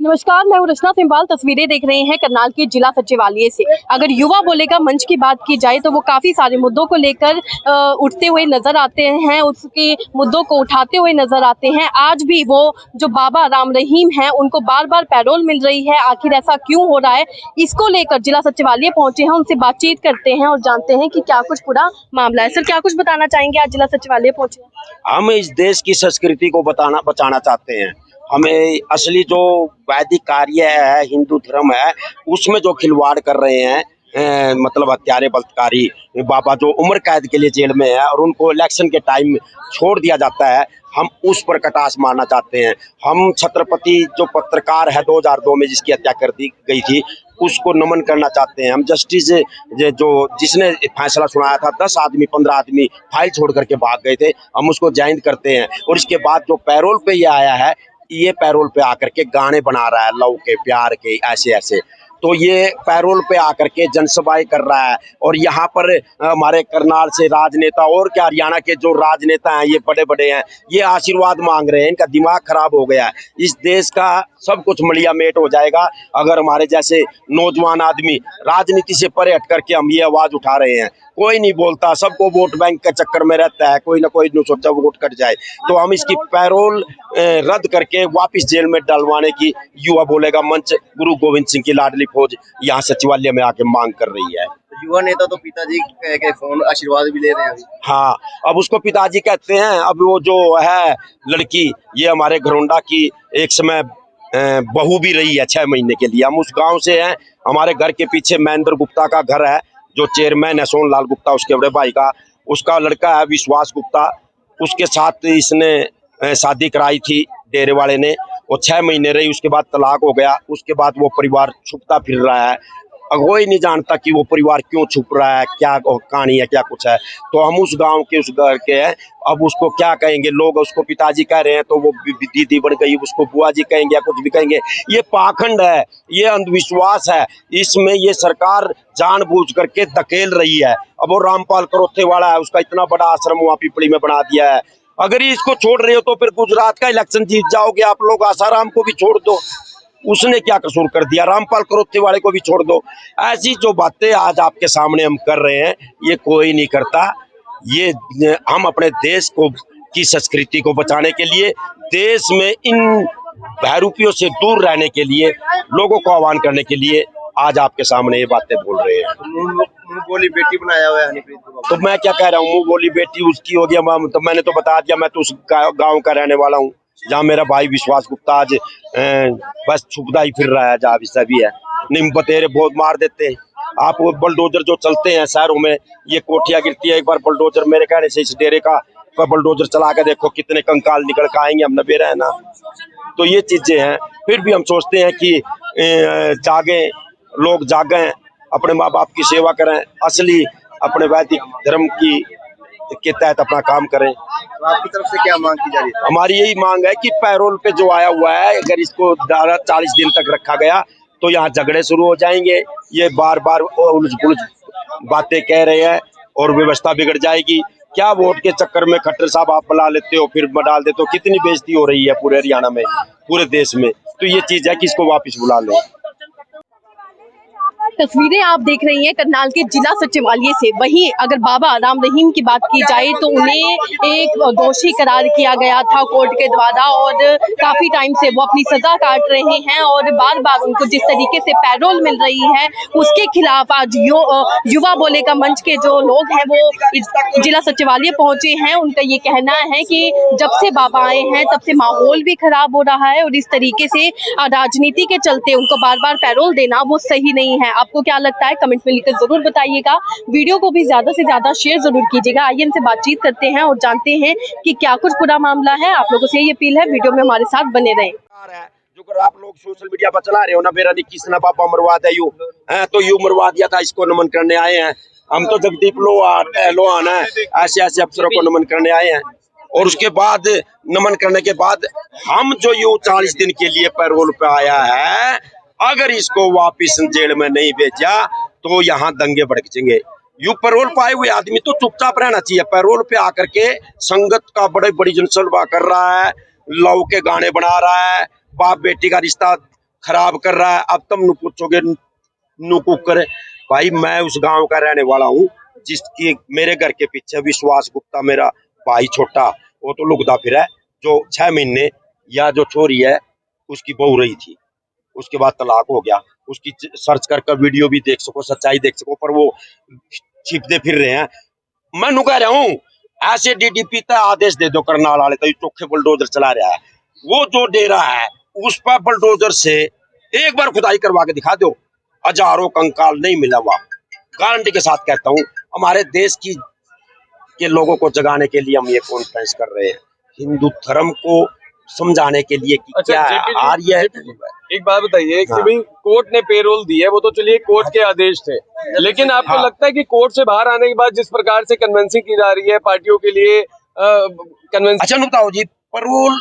नमस्कार, मैं हूं रचना सिंबाल। तस्वीरें देख रहे हैं करनाल के जिला सचिवालय से। अगर युवा बोलेगा मंच की बात की जाए तो वो काफी सारे मुद्दों को लेकर उठते हुए नजर आते हैं, उसके मुद्दों को उठाते हुए नजर आते हैं। आज भी वो जो बाबा राम रहीम हैं उनको बार बार पैरोल मिल रही है। आखिर ऐसा क्यों हो रहा है, इसको लेकर जिला सचिवालय पहुंचे हैं, उनसे बातचीत करते हैं और जानते हैं कि क्या कुछ पूरा मामला है। सर, क्या कुछ बताना चाहेंगे? आज जिला सचिवालय पहुंचे। हम इस देश की संस्कृति को बचाना चाहते हैं। हमें असली जो वैदिक कार्य है, हिंदू धर्म है, उसमें जो खिलवाड़ कर रहे हैं मतलब हत्यारे बलात्कारी बाबा जो उम्र कैद के लिए जेल में है और उनको इलेक्शन के टाइम छोड़ दिया जाता है, हम उस पर कटास मारना चाहते हैं। हम छत्रपति जो पत्रकार है 2002 में जिसकी हत्या कर दी गई थी, उसको नमन करना चाहते हैं। हम जस्टिस जो जिसने फैसला सुनाया था, 10 आदमी 15 आदमी फाइल छोड़ करके भाग गए थे, हम उसको जयंत करते हैं। और इसके बाद जो पैरोल पे ये आया है, ये पैरोल पे आकर के गाने बना रहा है, लव के, प्यार के, ऐसे ऐसे। तो ये पैरोल पे आकर के जनसभाएं कर रहा है। और यहाँ पर हमारे करनाल से राजनेता और क्या हरियाणा के जो राजनेता हैं, ये बड़े बड़े हैं, ये आशीर्वाद मांग रहे हैं। इनका दिमाग खराब हो गया है। इस देश का सब कुछ मलिया मेट हो जाएगा अगर हमारे जैसे नौजवान आदमी राजनीति से परे हट करके हम ये आवाज उठा रहे हैं। कोई नहीं बोलता, सबको वोट बैंक के चक्कर में रहता है, कोई ना कोई सोचा वोट कट जाए। तो हम इसकी पैरोल रद्द करके वापस जेल में डलवाने की युवा बोलेगा मंच गुरु गोविंद सिंह की लाडली फौज यहाँ सचिवालय में आके मांग कर रही है। युवा नेता तो पिताजी के फोन आशीर्वाद भी ले रहे हैं अभी। हाँ, अब उसको पिताजी कहते हैं। अब वो जो है लड़की, ये हमारे घरोंडा की एक समय बहू भी रही है 6 महीने के लिए। हम उस गांव से हैं। हमारे घर के पीछे महेंद्र गुप्ता का घर है, जो चेयरमैन है सोनलाल गुप्ता, उसके बड़े भाई का, उसका लड़का है विश्वास गुप्ता। उसके साथ इसने शादी कराई थी डेरे वाले ने। वो 6 महीने रही, उसके बाद तलाक हो गया। उसके बाद वो परिवार छुपता फिर रहा है। कोई नहीं जानता कि वो परिवार क्यों छुप रहा है, क्या कहानी है, क्या कुछ है। तो हम उस गांव के उस घर के हैं। अब उसको क्या कहेंगे लोग? उसको पिताजी कह रहे हैं तो वो दीदी बन गई, उसको बुआ जी कहेंगे या कुछ भी कहेंगे। ये पाखंड है, ये अंधविश्वास है। इसमें ये सरकार जानबूझ करके धकेल रही है। अब वो रामपाल करोथे वाला है, उसका इतना बड़ा आश्रम वहाँ पिपली में बना दिया है। अगर ही इसको छोड़ रहे हो तो फिर गुजरात का इलेक्शन जीत जाओगे आप लोग। आसाराम को भी छोड़ दो, उसने क्या कसूर कर दिया? रामपाल करोथे वाले को भी छोड़ दो। ऐसी जो बातें आज आपके सामने हम कर रहे हैं, ये कोई नहीं करता। ये हम अपने देश को की संस्कृति को बचाने के लिए, देश में इन बहरूपियों से दूर रहने के लिए, लोगों को आह्वान करने के लिए आज आपके सामने ये बातें बोल रहे हैं। मुंह बोली बेटी बनाया हुआ है हनीप्रीत को। तो मैं क्या कह रहा हूँ, मुंह बोली बेटी उसकी हो गया। तो मैंने तो बता दिया, मैं तो उस गाँव का रहने वाला हूँ जहाँ मेरा भाई विश्वास गुप्ता आज बस छुपदा ही फिर रहा है, जहाँ भी सभी है। निम बतेरे बहुत मार देते हैं। आप वो बुलडोजर जो चलते हैं शहरों में, ये कोठिया गिरती है, एक बार बुलडोजर मेरे कहने से इस डेरे का बुलडोजर चला के देखो कितने कंकाल निकल के आएंगे। हम नबेरे है ना। तो ये चीजें हैं। फिर भी हम सोचते हैं कि जागें, लोग जागें, अपने माँ बाप की सेवा करें, असली अपने वैदिक धर्म की के तहत अपना काम करें। तो आपकी तरफ से क्या मांग की जा रही है? हमारी यही मांग है कि पैरोल पे जो आया हुआ है, अगर इसको 40 दिन तक रखा गया तो यहाँ झगड़े शुरू हो जाएंगे। ये बार बार उलझ पुलझ बातें कह रहे हैं और व्यवस्था बिगड़ जाएगी। क्या वोट के चक्कर में खट्टर साहब आप बुला लेते हो, फिर डाल देते हो? कितनी बेइज्जती हो रही है पूरे हरियाणा में, पूरे देश में। तो ये चीज है कि इसको वापिस बुला लो। तस्वीरें आप देख रही हैं करनाल के जिला सचिवालय से। वहीं अगर बाबा राम रहीम की बात की जाए तो उन्हें एक दोषी करार किया गया था कोर्ट के द्वारा और काफी टाइम से वो अपनी सजा काट रहे हैं और बार बार उनको जिस तरीके से पैरोल मिल रही है उसके खिलाफ आज युवा बोलेगा मंच के जो लोग हैं वो जिला सचिवालय पहुंचे हैं। उनका ये कहना है कि जब से बाबा आए हैं तब से माहौल भी खराब हो रहा है और इस तरीके से राजनीति के चलते उनको बार बार पैरोल देना वो सही नहीं है। आपको क्या लगता है, कमेंट में लिखकर जरूर बताइएगा। वीडियो को भी ज्यादा से ज्यादा शेयर जरूर कीजिएगा। आइए इनसे बातचीत करते हैं और जानते हैं कि क्या कुछ पूरा मामला है। आप लोगों से यही अपील है, वीडियो में हमारे साथ बने रहें। जो आप लोग सोशल मीडिया पर चला रहे हो ना, मेरा किस ना बाबा मरवा दे यू है, तो यू मरवा दिया था, इसको नमन करने आए हैं हम। तो जगदीप लोहान है, ऐसे ऐसे अफसरों को नमन करने आए हैं। और उसके बाद नमन करने के बाद हम जो यू 40 दिन के लिए पैरोल पे आया है, अगर इसको वापिस जेल में नहीं भेजा तो यहाँ दंगे भड़क जाएंगे। यू पैरोल पाए हुए आदमी तो चुपचाप रहना चाहिए। पैरोल पे आकर के संगत का बड़े बड़ी जनसभा कर रहा है, लव के गाने बना रहा है, बाप बेटी का रिश्ता खराब कर रहा है। अब तुम नु पूछोगे नु कुकर, भाई मैं उस गांव का रहने वाला हूँ जिसकी मेरे घर के पीछे विश्वास गुप्ता मेरा भाई छोटा, वो तो लुकदा फिर है, जो 6 महीने या जो छोरी है उसकी बहू रही थी, उसके बाद तलाक हो गया। उसकी सर्च कर वीडियो भी देख सको, सच्चाई देख सको, पर वो छिपते फिर रहे हैं। मैं नु कह रहा हूँ ऐसे डीडीपी तक आदेश दे दो, करनाल वाले तो चोखे बुलडोजर चला रहा है, वो जो डेरा है उस पर बुलडोजर से एक बार खुदाई करवा के दिखा दो, हजारों कंकाल नहीं मिला हुआ। गारंटी के साथ कहता हूँ, हमारे देश की के लोगों को जगाने के लिए हम ये कॉन्फ्रेंस कर रहे हैं, हिंदू धर्म को समझाने के लिए कि अच्छा, क्या JP जी, आर्य है। एक बात बताइए कि हाँ। भाई कोर्ट ने पेरोल दी है, वो तो चलिए कोर्ट के आदेश थे, लेकिन आपको हाँ। लगता है कि कोर्ट से बाहर आने के बाद जिस प्रकार से कन्वेंसिंग की जा रही है पार्टियों के लिए कन्वेंस अच्छा नु बताओ जी, परोल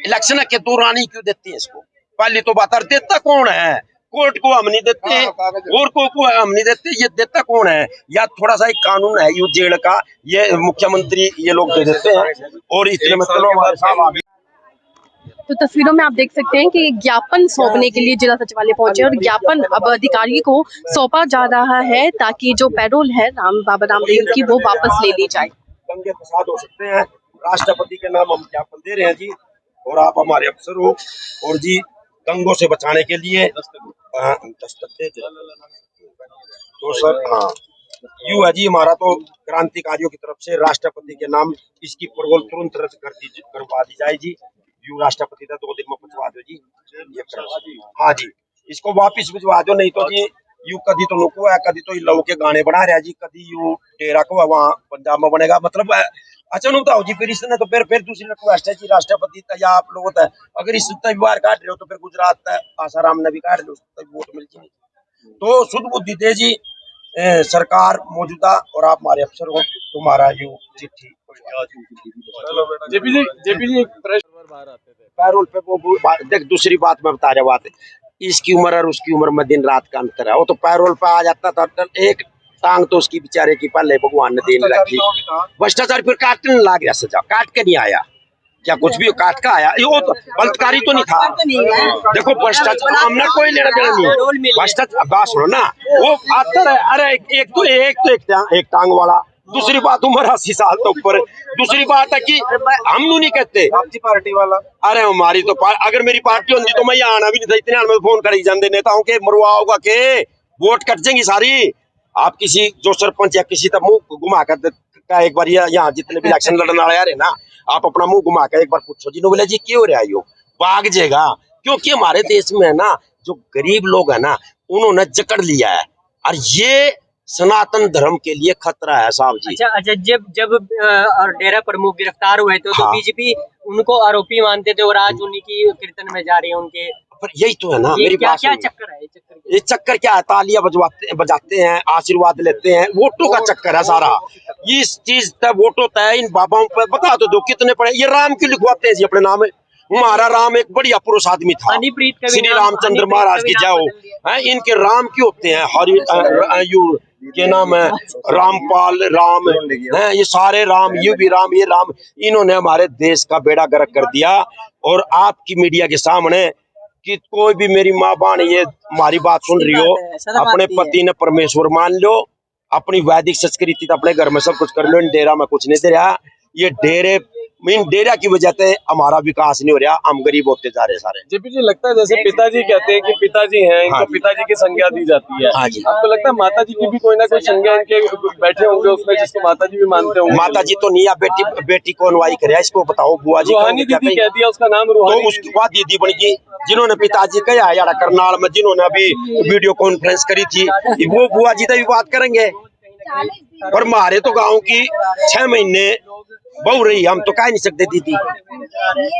इलेक्शन के दौरान ही क्यों देते हैं इसको? पहली तो बात, देता कौन है? कोर्ट को हम नहीं देते और को हम नहीं देते, ये देता कौन है? या थोड़ा सा एक कानून है यू जेल का, ये मुख्यमंत्री ये लोग दे देते हैं और इतने में चलो हमारे साहब आ गए। तो तस्वीरों में आप देख सकते हैं कि ज्ञापन सौंपने के लिए जिला सचिवालय पहुंचे और ज्ञापन अब अधिकारी को सौंपा जा रहा है ताकि जो पैरोल है बाबा रामदेव की वो वापस ले ली जाए। दंगे फसाद हो सकते हैं, राष्ट्रपति के नाम हम ज्ञापन दे रहे हैं जी, और आप हमारे अफसर हो, और जी दंगों से बचाने के लिए दस्तक दे दे। तो सर हाँ यू है जी, हमारा तो क्रांतिकारियों की तरफ से राष्ट्रपति के नाम इसकी पैरोल तुरंत रद्द करवा दी जाए जी। यू राष्ट्रपति का 2 दिन में पहुंचवा दो जी, ये करवा जी। हाँ जी, इसको वापिस भिजवा दो, नहीं तो जी यू कभी तो नुको है, कभी तो लव के गाने बना रहा जी, कभी यू डेरा को वहाँ पंजाब में बनेगा, मतलब अच्छा नु बताओ जी, फिर इसने तो फिर दूसरी रिक्वेस्ट है जी राष्ट्रपति तक या आप लोगों तक, अगर इस तक बार काट रहे हो तो फिर गुजरात तक आसाराम ने भी काट रहे हो, वोट मिल जाए। तो शुद्ध बुद्धि दे जी सरकार मौजूदा, और आप हमारे अफसर हो, तुम्हारा यू चिट्ठी। जेपी जी एक प्रश्न बाहर आते थे पैरोल पे वो देख, दूसरी बात मैं बता रहा, बात इसकी उम्र और उसकी उम्र में दिन रात का अंतर है। वो तो पैरोल पे आ जाता था, एक टांग तो उसकी बेचारे की पहले भगवान ने देने रखी, भ्रष्टाचार फिर काटने लग गया, सजा काट के नहीं आया, क्या कुछ भी काट का आया, वो तो बलात्कारी तो नहीं था। देखो भ्रष्टाचार हमने कोई लेना देना नहीं, भ्रष्टाचार बात सुनो ना, वो आता है, अरे एक टांग वाला, दूसरी बात उम्र 80 साल तो ऊपर, दूसरी बात है कि हम नहीं कहते आपकी पार्टी वाला, अरे हमारी तो अगर मेरी पार्टी होती तो मैं यहाँ आना भी नहीं था, इतने में फोन कर जाते नेताओं के, मरवा होगा के वोट कट जाएंगी सारी। आप किसी जो सरपंच या किसी तक मुंह घुमा कर एक बार यहाँ जितने भी इलेक्शन लड़ने वाले आ रहे ना, आप अपना मुंह घुमा कर एक बार पूछो जी, बोले जी क्यों रहा यो भाग जाएगा, क्योंकि हमारे देश में है ना जो गरीब लोग है ना उन्होंने जकड़ लिया है, और ये सनातन धर्म के लिए खतरा है साहब जी। अच्छा, जब डेरा प्रमुख गिरफ्तार हुए थे तो हाँ। बीजेपी उनको आरोपी मानते थे और आज उन्हीं की कीर्तन में जा रही है उनके, पर यही तो है ना, मेरी क्या बात क्या सुनिए। चक्कर है? ये चक्कर क्या है, तालियां बजाते हैं, आशीर्वाद लेते हैं, वोटों का चक्कर है सारा। ये इस चीज तक वोट होता है, इन बाबाओं पर बता दो कितने पड़े, ये राम क्यों लिखवाते हैं जी अपने नाम में? हमारा राम एक बढ़िया पुरुष आदमी था, हनीप्रीत का भी श्री नाम- रामचंद्र हनीप्रीत महाराज का भी की नाम जय बदल दिया। हो। इनके राम क्यों होते हैं? हरि के नाम है रामपाल राम है, ये सारे राम, ये भी राम, ये राम, इन्होंने हमारे देश का बेड़ा गर्क कर दिया। और आपकी मीडिया के सामने कि कोई भी मेरी माँ बहन ये हमारी बात सुन रही हो, अपने पति ने परमेश्वर मान लो, अपनी वैदिक संस्कृति तो अपने घर में सब कुछ कर लो, इन डेरा में कुछ नहीं दे रहा, ये डेरे इन डेरा की वजह से हमारा विकास नहीं हो रहा, हम गरीब होते जा रहे सारे। जेपी जी लगता है जैसे पिताजी कहते हैं कि पिताजी हैं, इनको हाँ। पिताजी की संज्ञा दी जाती है, हाँ जी। आपको लगता है माता जी की भी कोई ना कोई संज्ञा इनके बैठे होंगे उसमें जिसको माता जी भी मानते होंगे? माता जी तो नहीं, या बेटी को अनवाई करे, इसको बताओ बुआ जी रूहानी दीदी कह दिया, उसका नाम तो रूहानी उसके बाद दीदी बन गई, जिन्होंने पिताजी कहा यार करनाल में, जिन्होंने अभी वीडियो कॉन्फ्रेंस करी थी, वो बुआ जी तो भी बात करेंगे। पर हमारे तो गांव की 6 महीने बहु रही, हम तो कह नहीं सकते दीदी,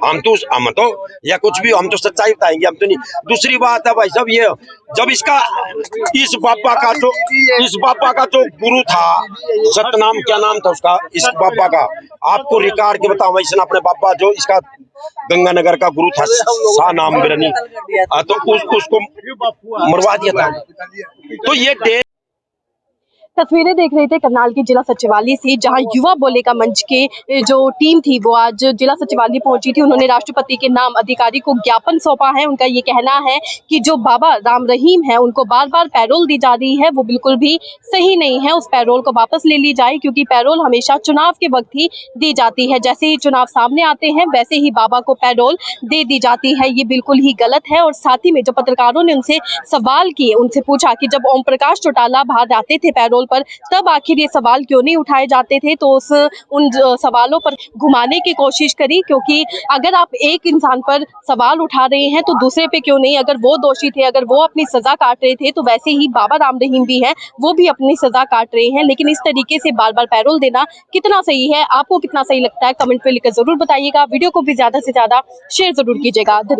हम तो या कुछ भी, हम तो सच्चाई बताएंगे, हम तो नहीं। दूसरी बात है भाई साहब, ये जब इस बाबा का जो गुरु था, सतनाम क्या नाम था उसका, इस बाबा का आपको रिकॉर्ड के बताऊं, इसने अपने बाबा जो इसका गंगानगर का गुरु था सा नाम बिरनी, तो उसको मरवा दिया था। तो ये तस्वीरें देख रहे थे करनाल के जिला सचिवालय से, जहां युवा बोलेगा मंच के जो टीम थी वो आज जिला सचिवालय पहुंची थी। उन्होंने राष्ट्रपति के नाम अधिकारी को ज्ञापन सौंपा है। उनका ये कहना है कि जो बाबा राम रहीम है उनको बार बार पैरोल दी जा रही है वो बिल्कुल भी सही नहीं है। उस पैरोल को वापस ले ली जाए, क्योंकि पैरोल हमेशा चुनाव के वक्त ही दी जाती है। जैसे ही चुनाव सामने आते हैं वैसे ही बाबा को पैरोल दे दी जाती है। ये बिल्कुल ही गलत है। और साथ ही में जब पत्रकारों ने उनसे सवाल किए, उनसे पूछा कि जब ओम प्रकाश चौटाला बाहर आते थे पैरोल पर, तब आखिर ये सवाल क्यों नहीं उठाए जाते थे, तो उन सवालों पर घुमाने की कोशिश करी। क्योंकि अगर आप एक इंसान पर सवाल उठा रहे हैं तो दूसरे पे क्यों नहीं? अगर वो दोषी थे, अगर वो अपनी सजा काट रहे थे, तो वैसे ही बाबा राम रहीम भी है, वो भी अपनी सजा काट रहे हैं। लेकिन इस तरीके से बार बार पैरोल देना कितना सही है? आपको कितना सही लगता है? कमेंट पे लिखकर जरूर बताइएगा। वीडियो को भी ज्यादा से ज्यादा शेयर जरूर कीजिएगा। धन्यवाद।